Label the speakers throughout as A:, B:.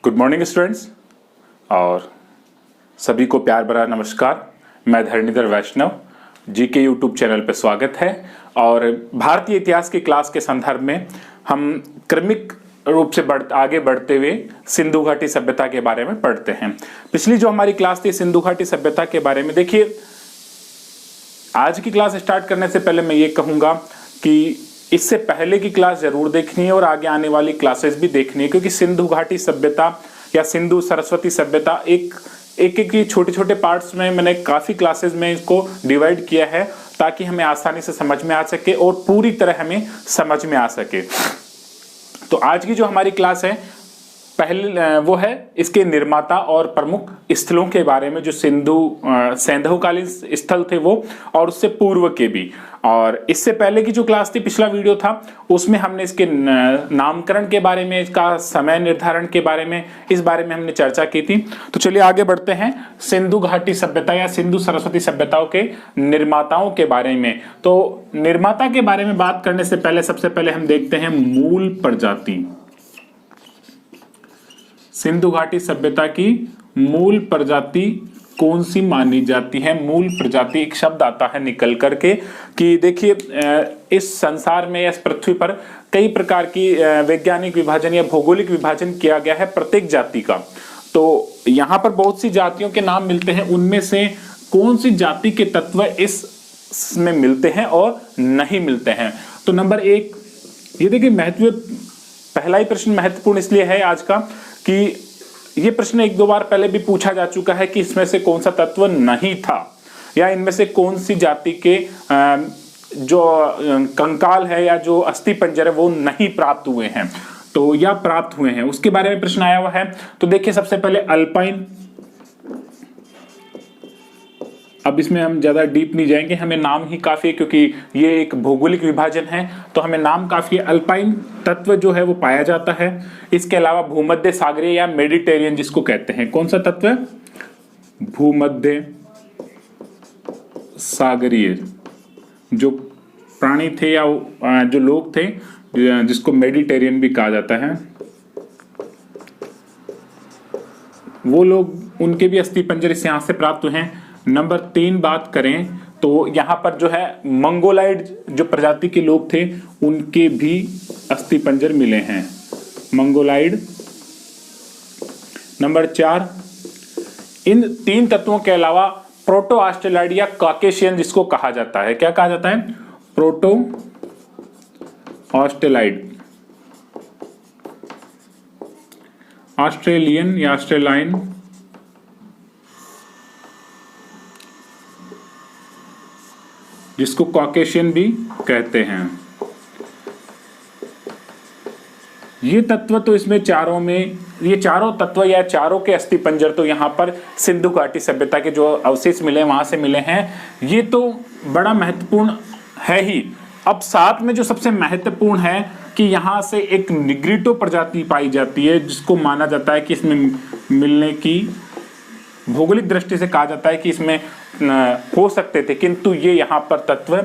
A: Good morning students और सभी को प्यार भरा नमस्कार। मैं धरणीधर वैष्णव, जीके यूट्यूब चैनल पर स्वागत है। और भारतीय इतिहास की क्लास के संदर्भ में हम क्रमिक रूप से आगे बढ़ते हुए सिंधु घाटी सभ्यता के बारे में पढ़ते हैं। पिछली जो हमारी क्लास थी सिंधु घाटी सभ्यता के बारे में, देखिए आज की क्लास स्टार्ट करने से पहले मैं ये कहूँगा कि इससे पहले की क्लास जरूर देखनी है और आगे आने वाली क्लासेस भी देखनी है, क्योंकि सिंधु घाटी सभ्यता या सिंधु सरस्वती सभ्यता एक की छोटे छोटे पार्ट्स में मैंने काफ़ी क्लासेस में इसको डिवाइड किया है ताकि हमें आसानी से समझ में आ सके और पूरी तरह हमें समझ में आ सके। तो आज की जो हमारी क्लास है पहले वो है इसके निर्माता और प्रमुख स्थलों के बारे में, जो सैंधवकालीन स्थल थे वो और उससे पूर्व के भी। और इससे पहले की जो क्लास थी, पिछला वीडियो था, उसमें हमने इसके नामकरण के बारे में, इसका समय निर्धारण के बारे में, इस बारे में हमने चर्चा की थी। तो चलिए आगे बढ़ते हैं सिंधु घाटी सभ्यता या सिंधु सरस्वती सभ्यताओं के निर्माताओं के बारे में। तो निर्माता के बारे में बात करने से पहले सबसे पहले हम देखते हैं मूल प्रजाति। सिंधु घाटी सभ्यता की मूल प्रजाति कौन सी मानी जाती है? मूल प्रजाति एक शब्द आता है निकल करके कि देखिए इस संसार में या इस पृथ्वी पर कई प्रकार की वैज्ञानिक विभाजन या भौगोलिक विभाजन किया गया है प्रत्येक जाति का। तो यहाँ पर बहुत सी जातियों के नाम मिलते हैं, उनमें से कौन सी जाति के तत्व इसमें मिलते हैं और नहीं मिलते हैं। तो नंबर एक, ये देखिए पहला ही प्रश्न महत्वपूर्ण इसलिए है आज का कि ये प्रश्न एक दो बार पहले भी पूछा जा चुका है कि इसमें से कौन सा तत्व नहीं था या इनमें से कौन सी जाति के जो कंकाल है या जो अस्थि पंजर है वो नहीं प्राप्त हुए हैं, तो या प्राप्त हुए हैं, उसके बारे में प्रश्न आया हुआ है। तो देखिए सबसे पहले अल्पाइन, अब इसमें हम ज्यादा डीप नहीं जाएंगे, हमें नाम ही काफी है क्योंकि ये एक भौगोलिक विभाजन है, तो हमें नाम काफी है। अल्पाइन तत्व जो है वो पाया जाता है। इसके अलावा भूमध्य सागरीय या मेडिटेरियन जिसको कहते हैं, कौन सा तत्व है? भूमध्य सागरीय जो प्राणी थे या जो लोग थे जिसको मेडिटेरियन भी कहा जाता है, वो लोग, उनके भी अस्थि पंजर इस यहाँ से प्राप्त हुए हैं। नंबर 3 बात करें तो यहाँ पर जो है मंगोलाइड जो प्रजाति के लोग थे उनके भी अस्थि पंजर मिले हैं, मंगोलाइड। नंबर 4, इन 3 तत्वों के अलावा प्रोटो ऑस्ट्रेलाइड या कॉकेशियन जिसको कहा जाता है, क्या कहा जाता है? प्रोटो ऑस्ट्रेलाइड, ऑस्ट्रेलियन या ऑस्ट्रेलाइन, जिसको कॉकेशियन भी कहते हैं। ये तत्व तो इसमें चारों में, ये चारों तत्व या चारों के अस्थि पंजर तो यहाँ पर सिंधु घाटी सभ्यता के जो अवशेष मिले वहां से मिले हैं, ये तो बड़ा महत्वपूर्ण है ही। अब साथ में जो सबसे महत्वपूर्ण है कि यहाँ से एक निग्रिटो प्रजाति पाई जाती है जिसको माना जाता है कि इसमें मिलने की भौगोलिक दृष्टि से कहा जाता है कि इसमें हो सकते थे, किंतु ये यहाँ पर तत्व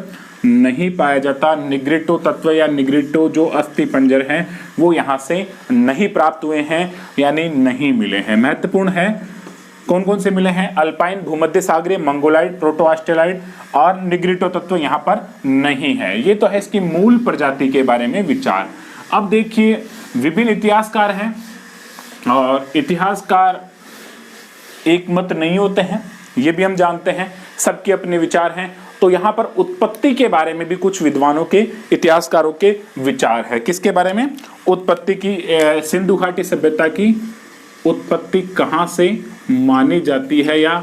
A: नहीं पाया जाता। निग्रिटो तत्व या निग्रिटो जो अस्थि पंजर हैं वो यहाँ से नहीं प्राप्त हुए हैं, यानी नहीं मिले हैं। महत्वपूर्ण है कौन कौन से मिले हैं? अल्पाइन, भूमध्य सागरीय, मंगोलाइड, प्रोटो ऑस्ट्रेलाइड और निग्रिटो तत्व यहाँ पर नहीं है। ये तो है इसकी मूल प्रजाति के बारे में विचार। अब देखिए विभिन्न इतिहासकार हैं और इतिहासकार एक मत नहीं होते हैं, ये भी हम जानते हैं, सबके अपने विचार हैं। तो यहाँ पर उत्पत्ति के बारे में भी कुछ विद्वानों के, इतिहासकारों के विचार है। किसके बारे में? उत्पत्ति की, सिंधु घाटी सभ्यता की उत्पत्ति कहाँ से मानी जाती है या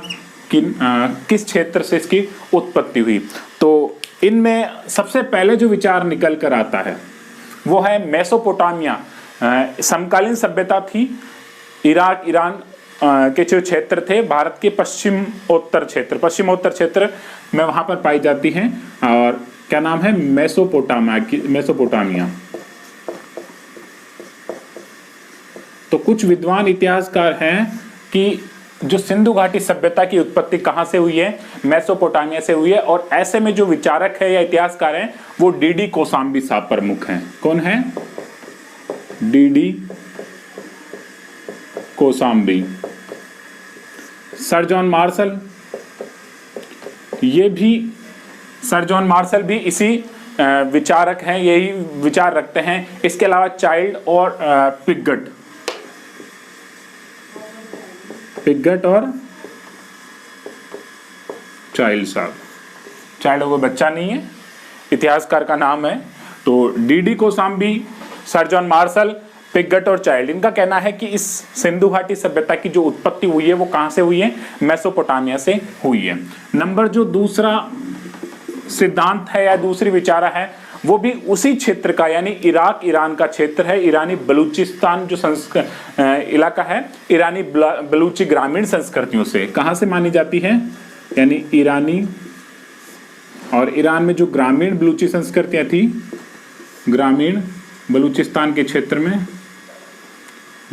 A: किस क्षेत्र से इसकी उत्पत्ति हुई। तो इनमें सबसे पहले जो विचार निकल कर आता है वो है मेसोपोटामिया, समकालीन सभ्यता थी। इराक, ईरान के जो क्षेत्र थे, भारत के पश्चिमोत्तर क्षेत्र में वहां पर पाई जाती हैं और क्या नाम है? मेसोपोटामिया। तो कुछ विद्वान इतिहासकार हैं कि जो सिंधु घाटी सभ्यता की उत्पत्ति कहां से हुई है? मेसोपोटामिया से हुई है। और ऐसे में जो विचारक है या इतिहासकार हैं वो डीडी कोसाम्बी साहब प्रमुख हैं। कौन है? DD Kosambi, sir John Marshall, ये भी सर जॉन मार्शल भी इसी विचारक हैं, यही विचार रखते हैं। इसके अलावा चाइल्ड और पिगट और चाइल्ड साहब, चाइल्ड वो बच्चा नहीं है, इतिहासकार का नाम है। तो D Kosambi, sir John Marshall, Piggott और चाइल्ड, इनका कहना है कि इस सिंधु घाटी सभ्यता की जो उत्पत्ति हुई है वो कहां से हुई है, मेसोपोटामिया से हुई है। नंबर जो दूसरा सिद्धांत है या दूसरी विचारा है वो भी उसी क्षेत्र का, यानी इराक ईरान का क्षेत्र है, ईरानी बलूचिस्तान जो इलाका है, ईरानी बलूची ग्रामीण संस्कृतियों से कहां से मानी जाती है, यानी ईरानी और ईरान में जो ग्रामीण बलूची संस्कृतियां थी, ग्रामीण बलूचिस्तान के क्षेत्र में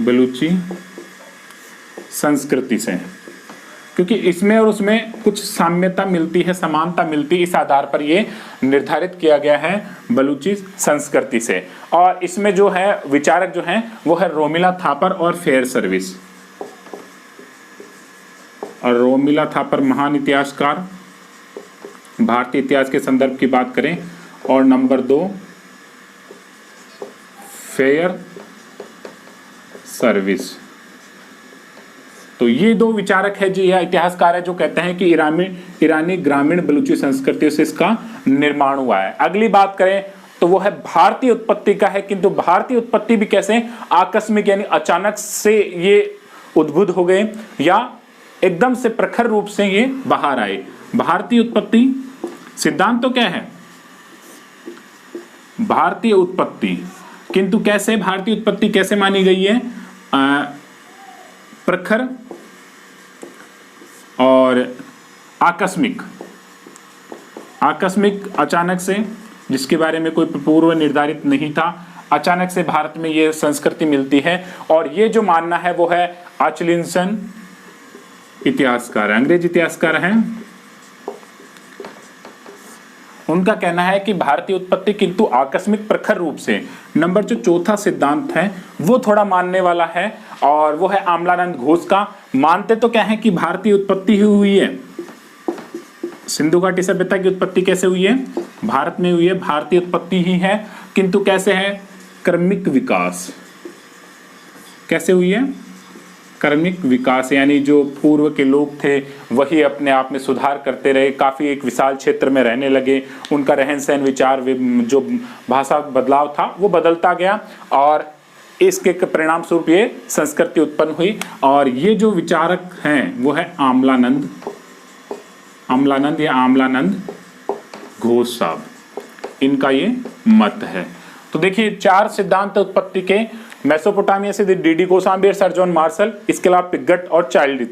A: बलूची संस्कृति से, क्योंकि इसमें और उसमें कुछ साम्यता मिलती है, समानता मिलती है, इस आधार पर यह निर्धारित किया गया है बलूची संस्कृति से। और इसमें जो है विचारक जो हैं वो है रोमिला थापर और फेयर सर्विस। और रोमिला थापर महान इतिहासकार, भारतीय इतिहास के संदर्भ की बात करें। और नंबर 2 फेयर सर्विस। तो ये दो विचारक है जी, या इतिहासकार है जो कहते हैं कि ईरानी ग्रामीण बलूची संस्कृति से इसका निर्माण हुआ है। अगली बात करें तो वो है भारतीय उत्पत्ति का है, किंतु भारतीय उत्पत्ति भी कैसे, आकस्मिक यानी अचानक से ये उद्भूत हो गए या एकदम से प्रखर रूप से ये बाहर आए। भारतीय उत्पत्ति सिद्धांत तो क्या है, भारतीय उत्पत्ति, किंतु कैसे भारतीय उत्पत्ति कैसे मानी गई है, प्रखर और आकस्मिक अचानक से, जिसके बारे में कोई पूर्व निर्धारित नहीं था, अचानक से भारत में ये संस्कृति मिलती है। और ये जो मानना है वो है आचलिंसन इतिहासकार, अंग्रेज इतिहासकार हैं, उनका कहना है कि भारतीय उत्पत्ति किंतु आकस्मिक प्रखर रूप से। नंबर जो चौथा सिद्धांत है वो थोड़ा मानने वाला है और वो है आमलानंद घोष का। मानते तो क्या है कि भारतीय उत्पत्ति ही हुई है, सिंधु घाटी सभ्यता की उत्पत्ति कैसे हुई है, भारत में हुई है, भारतीय उत्पत्ति ही है, किंतु कैसे है, क्रमिक विकास। कैसे हुई है, क्रमिक विकास, यानी जो पूर्व के लोग थे वही अपने आप में सुधार करते रहे, काफ़ी एक विशाल क्षेत्र में रहने लगे, उनका रहन सहन, विचार, जो भाषा बदलाव था वो बदलता गया और इसके परिणाम स्वरूप ये संस्कृति उत्पन्न हुई। और ये जो विचारक हैं वो है आमलानंद या आमलानंद घोष साहब, इनका ये मत है। तो देखिए 4 सिद्धांत उत्पत्ति के, मेसोपोटामिया से डी कोसाम्बी और सर जॉन मार्शल, इसके अलावा पिगट और चाइल्ड।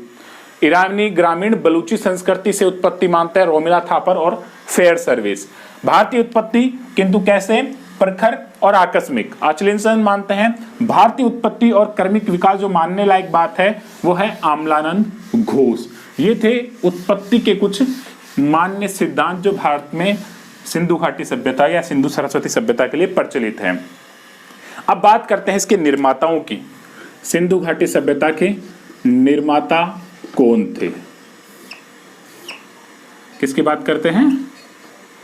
A: ईरानी ग्रामीण बलूची संस्कृति से उत्पत्ति मानते हैं रोमिला थापर और फेयर सर्विस। भारतीय उत्पत्ति किंतु कैसे, प्रखर और आकस्मिक, आचलिंसन मानते हैं। भारतीय उत्पत्ति और क्रमिक विकास जो मानने लायक बात है वो है आमलानंद घोष। ये थे उत्पत्ति के कुछ मान्य सिद्धांत जो भारत में सिंधु घाटी सभ्यता या सिंधु सरस्वती सभ्यता के लिए प्रचलित है। अब बात करते हैं इसके निर्माताओं की। सिंधु घाटी सभ्यता के निर्माता कौन थे, किसकी बात करते हैं,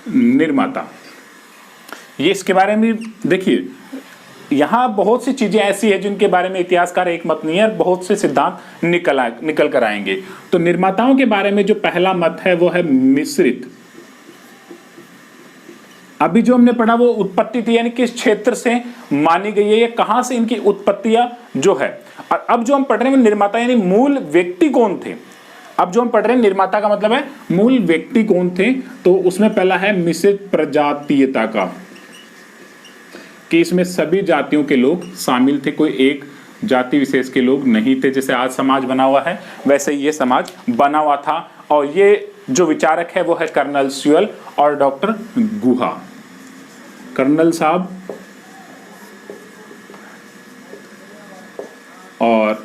A: निर्माता। ये इसके बारे में देखिए, यहां बहुत सी चीजें ऐसी है जिनके बारे में इतिहासकार एक मत नहीं है और बहुत से सिद्धांत निकल कर आएंगे। तो निर्माताओं के बारे में जो पहला मत है वो है मिश्रित। अभी जो हमने पढ़ा वो उत्पत्ति थी, यानी किस क्षेत्र से मानी गई है या कहां से इनकी उत्पत्तियां जो है। और अब जो हम पढ़ रहे हैं निर्माता, यानी मूल व्यक्ति कौन थे। अब जो हम पढ़ रहे हैं निर्माता का मतलब है मूल व्यक्ति कौन थे। तो उसमें पहला है मिश्रित प्रजातीयता का, कि इसमें सभी जातियों के लोग शामिल थे, कोई एक जाति विशेष के लोग नहीं थे। जैसे आज समाज बना हुआ है वैसे ये समाज बना हुआ था। और ये जो विचारक है वो है कर्नल स्यूअल और डॉक्टर गुहा। कर्नल साहब और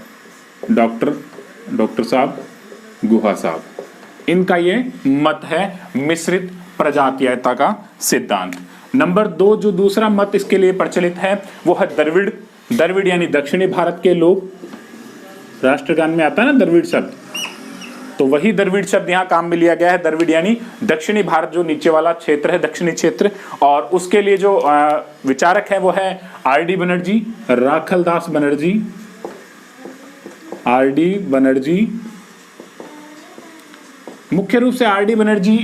A: डॉक्टर साहब गुहा साहब, इनका ये मत है मिश्रित प्रजातीयता का सिद्धांत। नंबर 2 जो दूसरा मत इसके लिए प्रचलित है वो है द्रविड़ यानी दक्षिणी भारत के लोग, राष्ट्रगान में आता है ना द्रविड़ शब्द, तो वही द्रविड़ शब्द यहाँ काम में लिया गया है। द्रविड़ यानी दक्षिणी भारत, जो नीचे वाला क्षेत्र है, दक्षिणी क्षेत्र। और उसके लिए जो विचारक है वो है आर.डी. बनर्जी, राखलदास बनर्जी, आर.डी. बनर्जी। मुख्य रूप से आर.डी. बनर्जी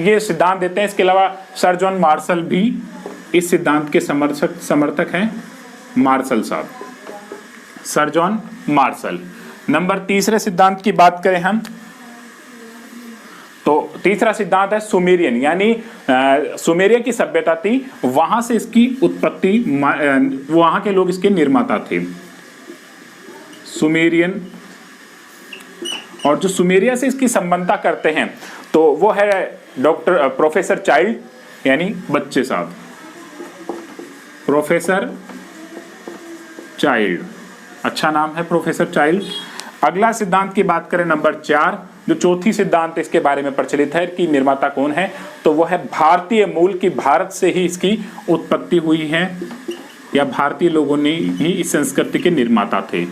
A: ये सिद्धांत देते हैं। इसके अलावा सर जॉन मार्शल भी इस सिद्धांत के समर्थक हैं, मार्शल साहब, सर जॉन मार्शल। नंबर तीसरे सिद्धांत की बात करें हम, तो तीसरा सिद्धांत है सुमेरियन, यानी सुमेरिया की सभ्यता थी, वहां से इसकी उत्पत्ति, वहां के लोग इसके निर्माता थे, सुमेरियन। और जो सुमेरिया से इसकी संबंधता करते हैं तो वो है डॉक्टर प्रोफेसर चाइल्ड, यानी बच्चे साहब, प्रोफेसर चाइल्ड, अच्छा नाम है प्रोफेसर चाइल्ड। अगला सिद्धांत की बात करें नंबर 4, जो चौथी सिद्धांत इसके बारे में प्रचलित है कि निर्माता कौन है, तो वह है भारतीय मूल की, भारत से ही इसकी उत्पत्ति हुई है, या भारतीय लोगों ने ही इस संस्कृति के निर्माता थे।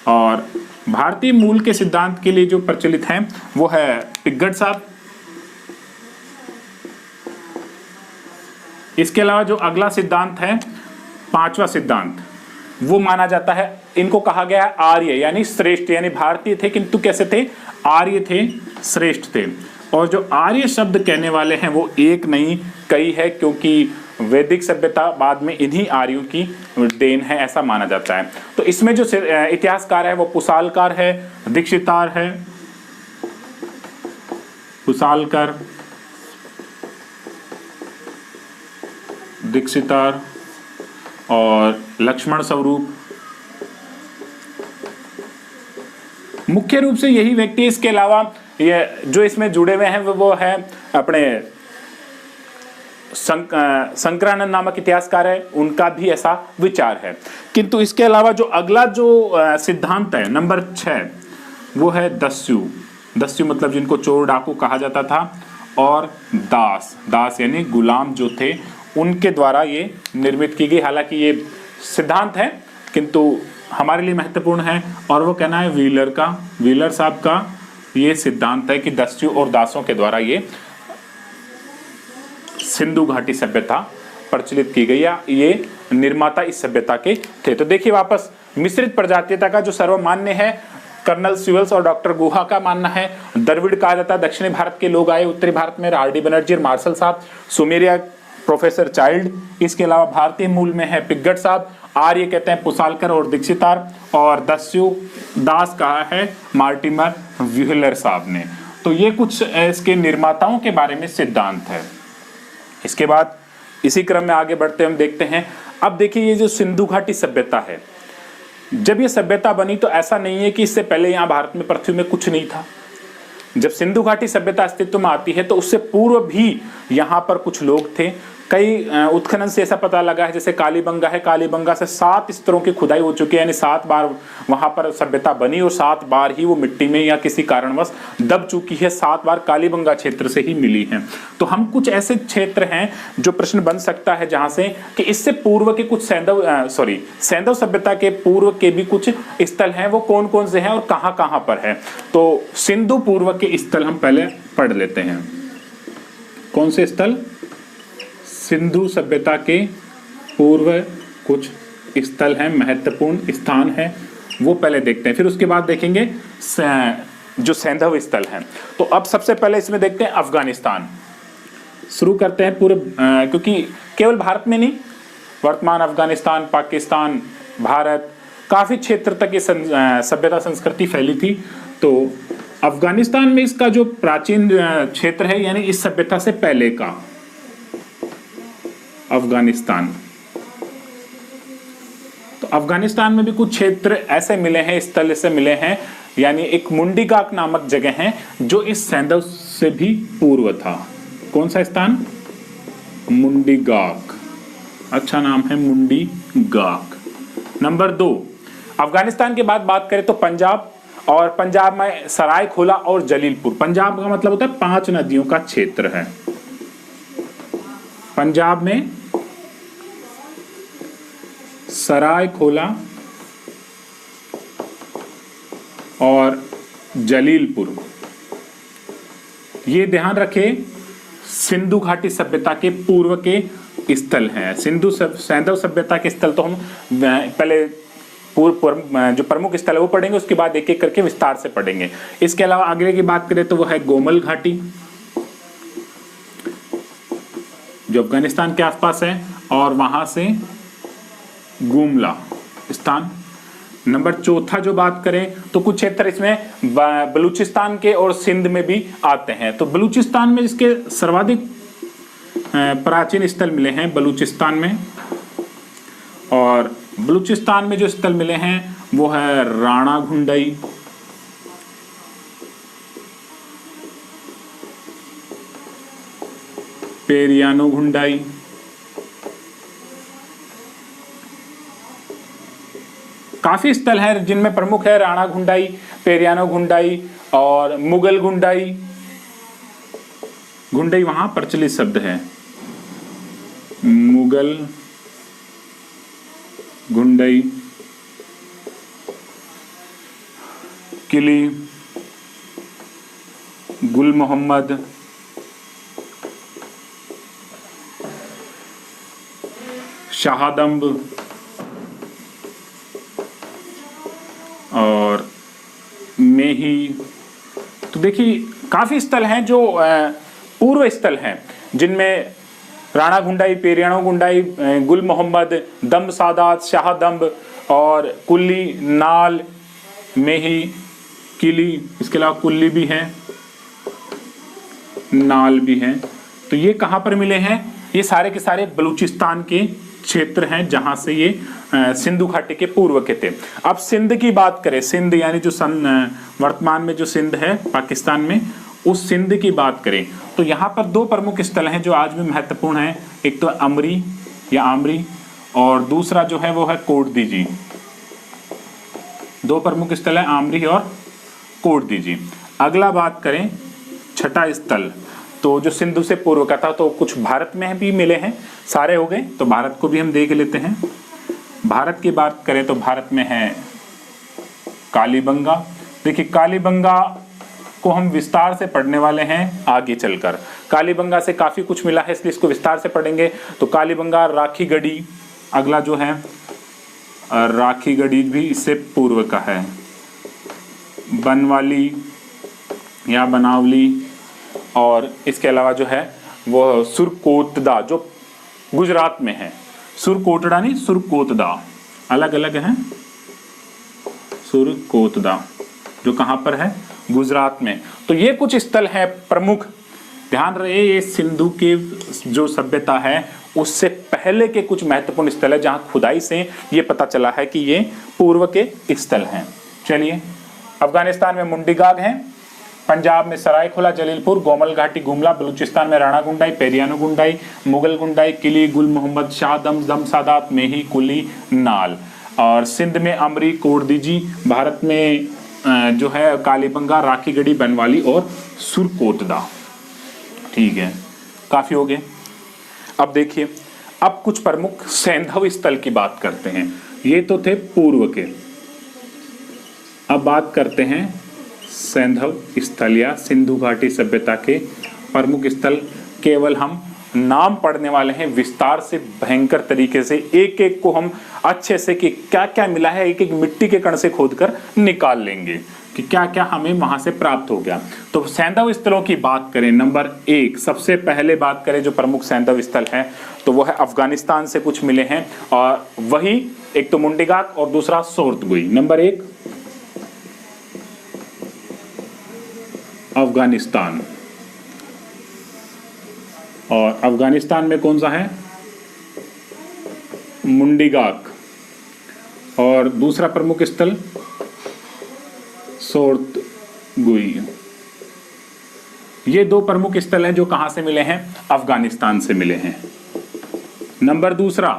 A: और भारतीय मूल के सिद्धांत के लिए जो प्रचलित है वो है पिग्गट साहब। इसके अलावा जो अगला सिद्धांत है, पांचवा सिद्धांत, वो माना जाता है, इनको कहा गया है आर्य, यानी श्रेष्ठ, यानी भारतीय थे किंतु कैसे थे, आर्य थे, श्रेष्ठ थे। और जो आर्य शब्द कहने वाले हैं वो एक नहीं कई है, क्योंकि वैदिक सभ्यता बाद में इन्हीं आर्यों की देन है, ऐसा माना जाता है। तो इसमें जो इतिहासकार है वो पुसालकर है, दीक्षितार है, पुसालकर, दीक्षितार और लक्ष्मण स्वरूप, मुख्य रूप से यही व्यक्ति। इसके अलावा ये जो इसमें जुड़े हुए हैं वो है अपने शंकरानंद नामक इतिहासकार है, उनका भी ऐसा विचार है। किंतु इसके अलावा जो अगला जो सिद्धांत है नंबर 6, वो है दस्यु। दस्यु मतलब जिनको चोर डाकू कहा जाता था, और दास, दास यानी गुलाम जो थे, उनके द्वारा ये निर्मित की गई। हालांकि ये सिद्धांत है किंतु हमारे लिए महत्वपूर्ण है, और वो कहना है व्हीलर का, व्हीलर साहब का ये सिद्धांत है कि दस्यु और दासों के द्वारा ये सिंधु घाटी सभ्यता प्रचलित की गई, या ये निर्माता इस सभ्यता के थे। तो देखिए वापस मिश्रित प्रजातीयता का जो सर्वमान्य है, कर्नल स्यूल्स और डॉक्टर गुहा का मानना है, द्रविड़ कहा जाता है, दक्षिणी भारत के लोग आए, उत्तरी भारत में आर.डी. बनर्जी और मार्शल साहब, सुमेरिया प्रोफेसर चाइल्ड, इसके अलावा भारतीय मूल में है पिग्गट साहब, आर्य कहते हैं पुसालकर और दीक्षितार, और दस्यु दास कहा है मार्टिमर व्हीलर साहब ने। तो ये कुछ इसके निर्माताओं के बारे में सिद्धांत है। इसके बाद इसी क्रम में आगे बढ़ते हम देखते हैं। अब देखिए ये जो सिंधु घाटी सभ्यता है, जब ये सभ्यता बनी तो ऐसा नहीं है कि इससे पहले यहाँ भारत में, पृथ्वी में कुछ नहीं था। जब सिंधु घाटी सभ्यता अस्तित्व में आती है तो उससे पूर्व भी यहाँ पर कुछ लोग थे। कई उत्खनन से ऐसा पता लगा है, जैसे कालीबंगा है, कालीबंगा से 7 स्तरों की खुदाई हो चुकी है, यानी 7 बार वहां पर सभ्यता बनी और 7 बार ही वो मिट्टी में या किसी कारणवश दब चुकी है, 7 बार कालीबंगा क्षेत्र से ही मिली है। तो हम कुछ ऐसे क्षेत्र हैं जो प्रश्न बन सकता है जहां से कि इससे पूर्व के कुछ सैंधव सभ्यता के पूर्व के भी कुछ स्थल हैं, वो कौन कौन से हैं और कहां कहां पर है। तो सिंधु पूर्व के स्थल हम पहले पढ़ लेते हैं। कौन से स्थल? सिंधु सभ्यता के पूर्व कुछ स्थल हैं, महत्वपूर्ण स्थान हैं, वो पहले देखते हैं, फिर उसके बाद देखेंगे जो सैंधव स्थल हैं। तो अब सबसे पहले इसमें देखते हैं अफगानिस्तान। शुरू करते हैं पूर्व, क्योंकि केवल भारत में नहीं, वर्तमान अफगानिस्तान, पाकिस्तान, भारत, काफी क्षेत्र तक ये सभ्यता संस्कृति फैली थी। तो अफगानिस्तान में इसका जो प्राचीन क्षेत्र है, यानी इस सभ्यता से पहले का अफगानिस्तान, तो अफगानिस्तान में भी कुछ क्षेत्र ऐसे मिले हैं, स्थल ऐसे मिले हैं, यानी एक मुंडीगाक नामक जगह है जो इस सैंधव से भी पूर्व था। कौन सा स्थान? मुंडीगाक, अच्छा नाम है मुंडीगाक। नंबर 2, अफगानिस्तान के बाद बात करें तो पंजाब, और पंजाब में सरायखोला और जलीलपुर। पंजाब का मतलब होता है 5 नदियों का क्षेत्र है। पंजाब में सरायखोला और जलीलपुर। ये ध्यान रखें, सिंधु घाटी सभ्यता के पूर्व के स्थल हैं। सैंधव सभ्यता के स्थल तो हम पहले जो प्रमुख स्थल है वो पढ़ेंगे, उसके बाद एक एक करके विस्तार से पढ़ेंगे। इसके अलावा आगे की बात करें तो वो है गोमल घाटी, जो अफगानिस्तान के आसपास है, और वहां से गुमला स्थान। नंबर चौथा जो बात करें तो कुछ क्षेत्र इसमें बलूचिस्तान के और सिंध में भी आते हैं। तो बलूचिस्तान में इसके सर्वाधिक प्राचीन स्थल मिले हैं बलूचिस्तान में, और बलूचिस्तान में जो स्थल मिले हैं वो है राणा घुंडई, पेरियानो घुंडई, काफी स्थल हैं जिनमें प्रमुख है राणा घुंडई, पेरियानो घुंडई और मुगल घुंडई। घुंडई वहां प्रचलित शब्द है, मुगल घुंडई, किली, गुल मोहम्मद, शाहदम्ब और मेही। तो देखिए काफी स्थल हैं जो पूर्व स्थल हैं, जिनमें राणा घुंडई, पेरियानो घुंडई, गुल मोहम्मद, दम्ब सादात, शाहदम्ब और कुल्ली, नाल, मेही, किली। इसके अलावा कुल्ली भी है, नाल भी है। तो ये कहाँ पर मिले हैं? ये सारे के सारे बलूचिस्तान के क्षेत्र हैं जहां से ये सिंधु घाटी के पूर्व के थे। अब सिंध की बात करें, सिंध यानी जो वर्तमान में जो सिंध है पाकिस्तान में, उस सिंध की बात करें तो यहाँ पर दो प्रमुख स्थल हैं जो आज भी महत्वपूर्ण हैं। एक तो अमरी या आमरी, और दूसरा जो है वो है कोटदीजी। दो प्रमुख स्थल है आमरी और कोटदीजी। अगला बात करें छठा स्थल, तो जो सिंधु से पूर्व का था, तो कुछ भारत में भी मिले हैं, सारे हो गए तो भारत को भी हम देख लेते हैं। भारत की बात करें तो भारत में है कालीबंगा। देखिए कालीबंगा को हम विस्तार से पढ़ने वाले हैं आगे चलकर। कालीबंगा से काफी कुछ मिला है, इसलिए इसको विस्तार से पढ़ेंगे। तो कालीबंगा, राखीगढ़ी अगला जो है, राखीगढ़ी भी इससे पूर्व का है, बनवाली या बनावली, और इसके अलावा जो है वो सुरकोतदा जो गुजरात में है। सुरकोटड़ा नहीं, सुरकोतदा, अलग अलग है। सुरकोतदा जो कहाँ पर है? गुजरात में। तो ये कुछ स्थल हैं प्रमुख। ध्यान रहे ये सिंधु के जो सभ्यता है उससे पहले के कुछ महत्वपूर्ण स्थल है जहां खुदाई से ये पता चला है कि ये पूर्व के स्थल हैं। चलिए, अफगानिस्तान में मुंडीगाग है, पंजाब में सरायखोला, जलीलपुर, गोमल घाटी, गुमला, बलूचिस्तान में राणा गुंडाई, पेरियानो गुंडाई, मुगल गुंडाई, किली, गुल मोहम्मद, शाहदम, दम सादात, मेही, कुली, नाल, और सिंध में अमरी, कोटदीजी, भारत में जो है कालीबंगा, राखीगढ़ी, बनवाली और सुरकोतदा। ठीक है, काफी हो गए। अब देखिए, अब कुछ प्रमुख सैंधव स्थल की बात करते हैं। ये तो थे पूर्व के, अब बात करते हैं सैंधव स्थल या सिंधु घाटी सभ्यता के प्रमुख स्थल। केवल हम नाम पढ़ने वाले हैं, विस्तार से भयंकर तरीके से एक एक को हम अच्छे से कि क्या क्या मिला है, एक एक मिट्टी के कण से खोदकर निकाल लेंगे कि क्या क्या हमें वहां से प्राप्त हो गया। तो सैंधव स्थलों की बात करें, नंबर 1 सबसे पहले बात करें जो प्रमुख सैंधव स्थल है तो वो है अफगानिस्तान से कुछ मिले हैं, और वही एक तो मुंडीगाग और दूसरा सोर्तगुई। नंबर 1 अफगानिस्तान, और अफगानिस्तान में कौन सा है? मुंडीगाग, और दूसरा प्रमुख स्थल सोर्तगुई। ये दो प्रमुख स्थल हैं जो कहां से मिले हैं? अफगानिस्तान से मिले हैं। नंबर दूसरा,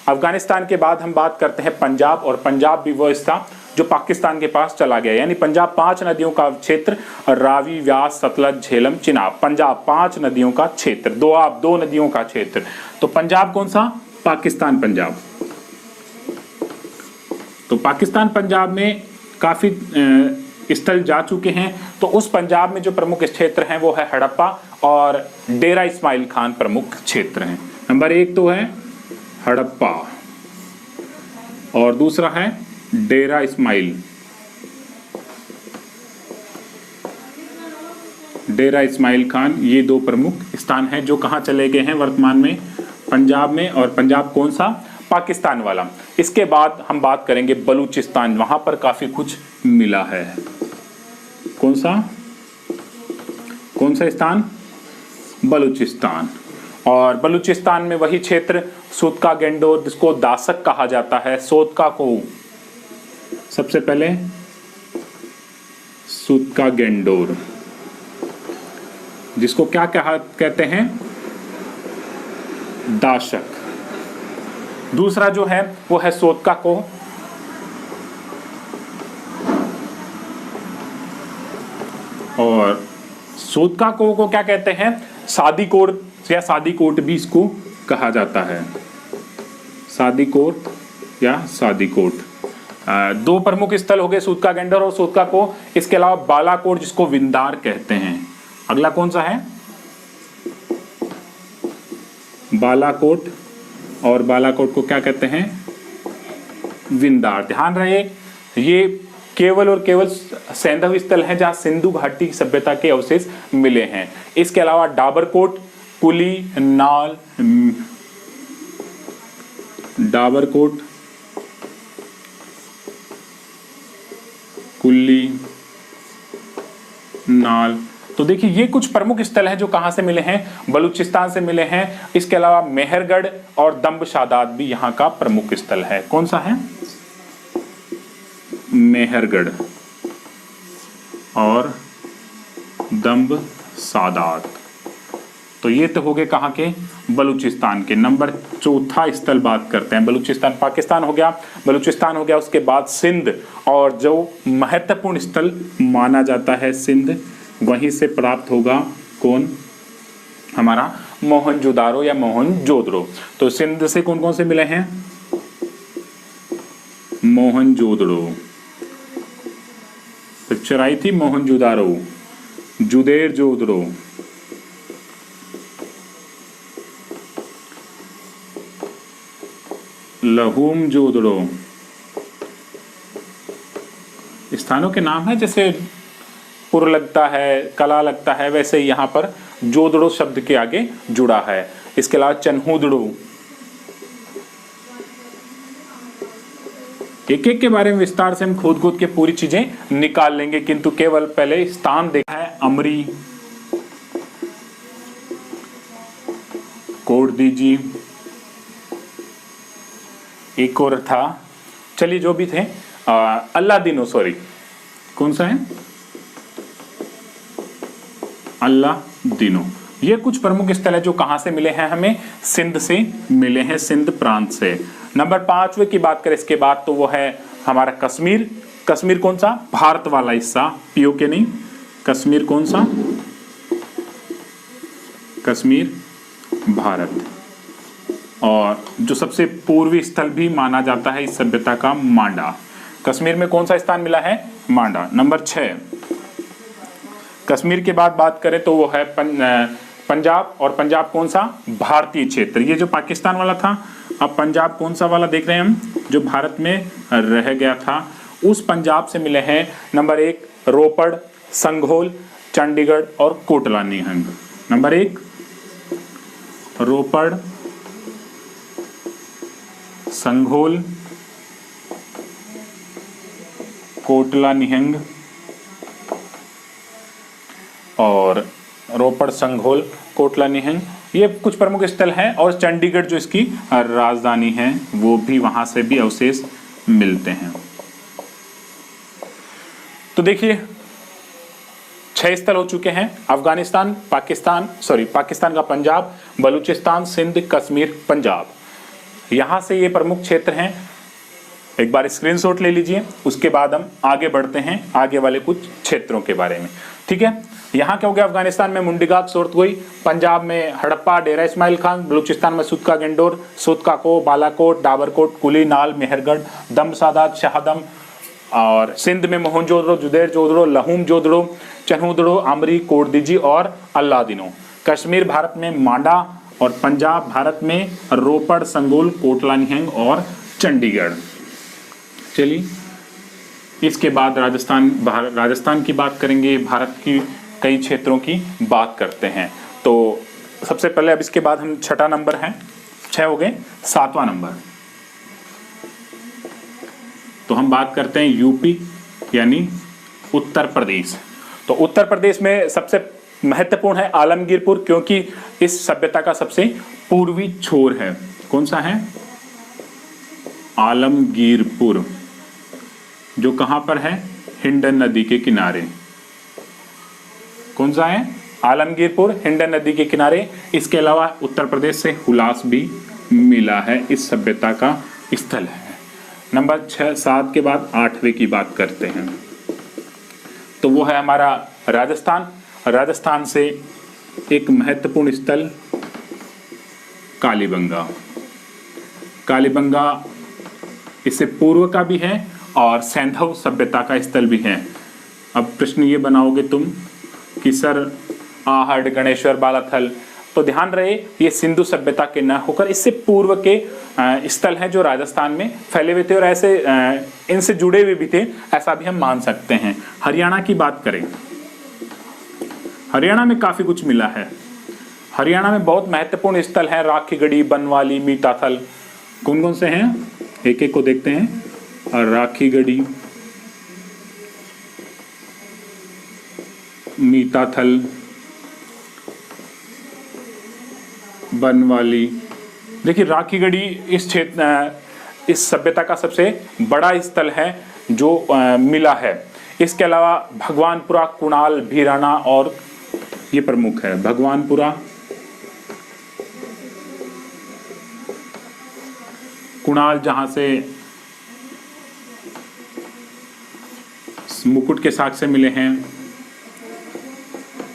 A: अफगानिस्तान के बाद हम बात करते हैं पंजाब, और पंजाब भी वो हिस्सा जो पाकिस्तान के पास चला गया, यानी पंजाब 5 नदियों का क्षेत्र, रावी, व्यास, सतलज, झेलम, चिनाब। पंजाब 5 नदियों का क्षेत्र, दो नदियों का क्षेत्र। तो पंजाब कौन सा? पाकिस्तान पंजाब। तो पाकिस्तान पंजाब में काफी स्थल जा चुके हैं। तो उस पंजाब में जो प्रमुख क्षेत्र हैं वो है हड़प्पा और डेरा इस्माइल खान प्रमुख क्षेत्र हैं। नंबर 1 तो है हड़प्पा और दूसरा है डेरा इस्माइल। डेरा इस्माइल खान, ये 2 प्रमुख स्थान हैं जो कहाँ चले गए हैं वर्तमान में, पंजाब में। और पंजाब कौन सा, पाकिस्तान वाला। इसके बाद हम बात करेंगे बलूचिस्तान, वहां पर काफी कुछ मिला है। कौन सा स्थान, बलूचिस्तान। और बलूचिस्तान में वही क्षेत्र सूतका गेंडोर, जिसको दासक कहा जाता है, सूतका को सबसे पहले सूतका गेंडोर, जिसको क्या कहते हैं, दाशक। दूसरा जो है वो है सोतका को, और सोतका को क्या कहते हैं, सादीकोट या सादीकोट भी इसको कहा जाता है, सादीकोट या सादीकोट। 2 प्रमुख स्थल हो गए, सूतका गेंडोर और सूतका को। इसके अलावा बालाकोट, जिसको विंदार कहते हैं। अगला कौन सा है, बालाकोट, और बालाकोट को क्या कहते हैं, विंदार। ध्यान रहे ये केवल और केवल सैंधव स्थल हैं जहां सिंधु घाटी सभ्यता के अवशेष मिले हैं। इसके अलावा डाबरकोट, कुली, नाल, डाबरकोट, कुल्ली, नाल। तो देखिए ये कुछ प्रमुख स्थल हैं जो कहां से मिले हैं, बलूचिस्तान से मिले हैं। इसके अलावा मेहरगढ़ और दम्ब सादात भी यहां का प्रमुख स्थल है। कौन सा है, मेहरगढ़ और दम्ब सादात। तो ये तो हो गए कहां के, बलूचिस्तान के। नंबर 4 स्थल बात करते हैं, बलूचिस्तान पाकिस्तान हो गया, बलूचिस्तान हो गया। उसके बाद सिंध, और जो महत्वपूर्ण स्थल माना जाता है सिंध, वहीं से प्राप्त होगा कौन, हमारा मोहनजोदारो या मोहनजोदड़ो। तो सिंध से कौन कौन से मिले हैं, मोहनजोदड़ो, पिक्चर आई थी मोहनजोदारो, जुदेर जोदड़ो, लहूम जोदड़ो। स्थानों के नाम है, जैसे पुर लगता है, कला लगता है, वैसे यहाँ पर जोदड़ो शब्द के आगे जुड़ा है। इसके अलावा चन्हूदड़ो। एक एक के बारे में विस्तार से हम खोद के पूरी चीजें निकाल लेंगे, किंतु केवल पहले स्थान देखा है। अमरी, कोटदीजी, एक और था, चलिए जो भी थे, अल्लादीनो, सॉरी कौन सा है, अल्लादीनो। ये कुछ प्रमुख स्थल है जो कहां से मिले हैं, हमें सिंध से मिले हैं, सिंध प्रांत से। नंबर 5वें की बात करें इसके बाद, तो वो है हमारा कश्मीर। कश्मीर कौन सा, भारत वाला हिस्सा, पीओके नहीं, कश्मीर कौन सा, कश्मीर भारत। और जो सबसे पूर्वी स्थल भी माना जाता है इस सभ्यता का, मांडा। कश्मीर में कौन सा स्थान मिला है, मांडा। नंबर 6, कश्मीर के बाद बात करें तो वो है पंजाब। और पंजाब कौन सा, भारतीय क्षेत्र। ये जो पाकिस्तान वाला था, अब पंजाब कौन सा वाला देख रहे हैं हम, जो भारत में रह गया था, उस पंजाब से मिले हैं। नंबर 1 रोपड़, संघोल, चंडीगढ़ और कोटला निहंग। नंबर 1 रोपड़, संघोल, कोटला निहंग, और रोपड़, संघोल, कोटला निहंग, ये कुछ प्रमुख स्थल हैं। और चंडीगढ़ जो इसकी राजधानी है, वो भी, वहां से भी अवशेष मिलते हैं। तो देखिए 6 स्थल हो चुके हैं, अफगानिस्तान, पाकिस्तान का पंजाब, बलूचिस्तान, सिंध, कश्मीर, पंजाब। यहां से ये प्रमुख क्षेत्र हैं। एक बार स्क्रीनशॉट ले लीजिए, उसके बाद हम आगे बढ़ते हैं आगे वाले कुछ क्षेत्रों के बारे में। ठीक है, यहाँ क्या हो गया, अफगानिस्तान में मुंडिगाग, सोरतगोई, पंजाब में हड़प्पा, डेरा इस्माइल खान, बलूचिस्तान में सूतका गेंडोर, सूतका को, बालाकोट, डाबरकोट, कुली, नाल, मेहरगढ़, दम्ब सादात, शाहदम, और सिंध में मोहनजोदड़ो, जुदेर जोदड़ो, लहूम जोदड़ो, चन्हूदड़ो, आमरी, कोटदीजी और अल्लादिनो। कश्मीर भारत में मांडा और पंजाब भारत में रोपड़, संगोल, कोटला निहंग और चंडीगढ़। चलिए इसके बाद राजस्थान की बात करेंगे, भारत की कई क्षेत्रों की बात करते हैं। तो सबसे पहले अब इसके बाद हम छठा नंबर है, 6 हो गए, 7वां नंबर तो हम बात करते हैं यूपी यानी उत्तर प्रदेश। तो उत्तर प्रदेश में सबसे महत्वपूर्ण है आलमगीरपुर, क्योंकि इस सभ्यता का सबसे पूर्वी छोर है। कौन सा है? आलमगीरपुर, जो कहां पर है? हिंडन नदी के किनारे। कौन सा है? आलमगीरपुर, हिंडन नदी के किनारे। इसके अलावा उत्तर प्रदेश से हुलास भी मिला है, इस सभ्यता का स्थल है। नंबर 6, 7 के बाद 8वें की बात करते हैं, तो वो है हमारा राजस्थान। राजस्थान से एक महत्वपूर्ण स्थल कालीबंगा। कालीबंगा इससे पूर्व का भी है और सैंधव सभ्यता का स्थल भी है। अब प्रश्न ये बनाओगे तुम कि सर आहट, गणेश्वर, बालाथल, तो ध्यान रहे ये सिंधु सभ्यता के न होकर इससे पूर्व के स्थल हैं जो राजस्थान में फैले हुए थे और ऐसे इनसे जुड़े हुए भी थे, ऐसा भी हम मान सकते हैं। हरियाणा की बात करें, हरियाणा में काफी कुछ मिला है। हरियाणा में बहुत महत्वपूर्ण स्थल हैं, राखीगढ़ी, बनवाली, मीताथल। कौन कौन से हैं? एक एक को देखते हैं। राखीगढ़ी, मीताथल, बनवाली। देखिए राखीगढ़ी इस क्षेत्र, इस सभ्यता का सबसे बड़ा स्थल है जो मिला है। इसके अलावा भगवानपुरा, कुणाल, भीराना और ये प्रमुख है। भगवानपुरा, कुणाल जहां से मुकुट के साक्ष्य मिले हैं,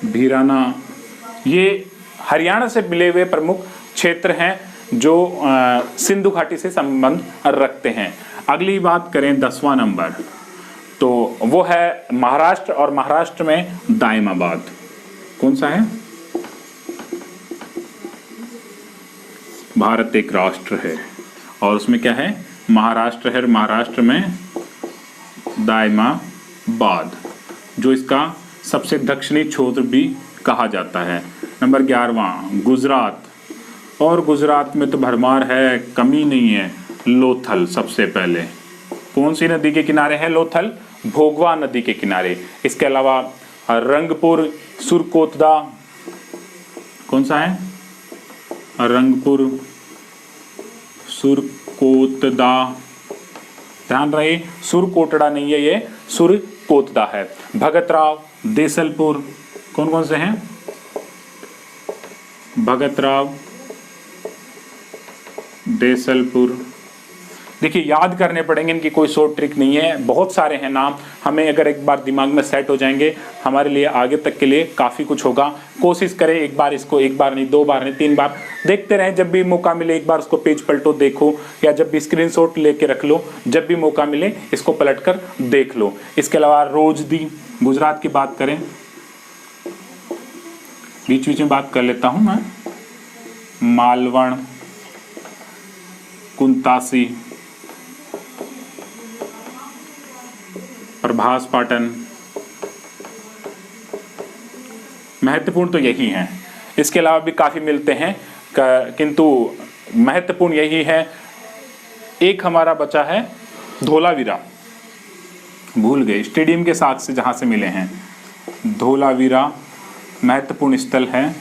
A: भीराना, ये हरियाणा से मिले हुए प्रमुख क्षेत्र हैं जो सिंधु घाटी से संबंध रखते हैं। अगली बात करें 10वां नंबर, तो वो है महाराष्ट्र और महाराष्ट्र में दायमाबाद। कौन सा है? भारत एक राष्ट्र है और उसमें क्या है? महाराष्ट्र है। महाराष्ट्र में दायमाबाद, जो इसका सबसे दक्षिणी छोर भी कहा जाता है। नंबर 11वां गुजरात, और गुजरात में तो भरमार है, कमी नहीं है। लोथल सबसे पहले, कौन सी नदी के किनारे है लोथल? भोगवा नदी के किनारे। इसके अलावा रंगपुर, सुरकोतदा, कौन सा है? रंगपुर, सुरकोतदा, ध्यान रहे सुरकोटड़ा नहीं है, ये सुरकोतदा है। भगतराव, देसलपुर, कौन कौन से हैं? भगतराव, देसलपुर। देखिए याद करने पड़ेंगे, इनकी कोई शॉर्ट ट्रिक नहीं है, बहुत सारे हैं नाम। हमें अगर एक बार दिमाग में सेट हो जाएंगे, हमारे लिए आगे तक के लिए काफ़ी कुछ होगा। कोशिश करें एक बार इसको, एक बार नहीं, 2 बार नहीं, 3 बार देखते रहें। जब भी मौका मिले एक बार उसको पेज पलटो, देखो, या जब भी स्क्रीनशॉट लेके रख लो, जब भी मौका मिले इसको पलट कर देख लो। इसके अलावा रोजदी, गुजरात की बात करें, बीच बीच में बात कर लेता हूँ मैं। मालवण, कुंतासी, प्रभास पाटन, महत्वपूर्ण तो यही हैं। इसके अलावा भी काफ़ी मिलते हैं, किंतु महत्वपूर्ण यही है। एक हमारा बचा है धोलावीरा, भूल गए, स्टेडियम के साथ से जहाँ से मिले हैं। धोलावीरा महत्वपूर्ण स्थल है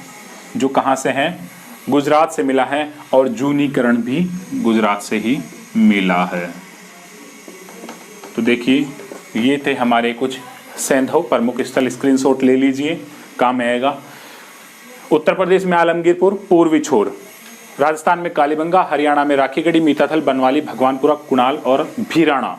A: जो कहाँ से है? गुजरात से मिला है, और जूनीकरण भी गुजरात से ही मिला है। तो देखिए ये थे हमारे कुछ सैंधव प्रमुख स्थल, स्क्रीनशॉट ले लीजिए, काम आएगा। उत्तर प्रदेश में आलमगीरपुर पूर्वी छोर, राजस्थान में कालीबंगा, हरियाणा में राखीगढ़ी, मीताथल, बनवाली, भगवानपुरा, कुणाल और भीराना,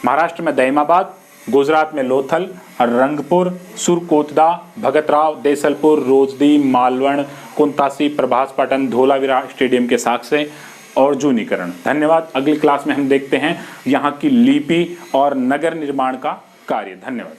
A: महाराष्ट्र में दायमाबाद, गुजरात में लोथल, रंगपुर, सुरकोतदा, भगतराव, देसलपुर, रोजदी, मालवण, कुंतासी, प्रभास पाटन, धोलावीरा, स्टेडियम के साथ से अर्जुनीकरण। धन्यवाद। अगली क्लास में हम देखते हैं यहाँ की लिपि और नगर निर्माण का कार्य। धन्यवाद।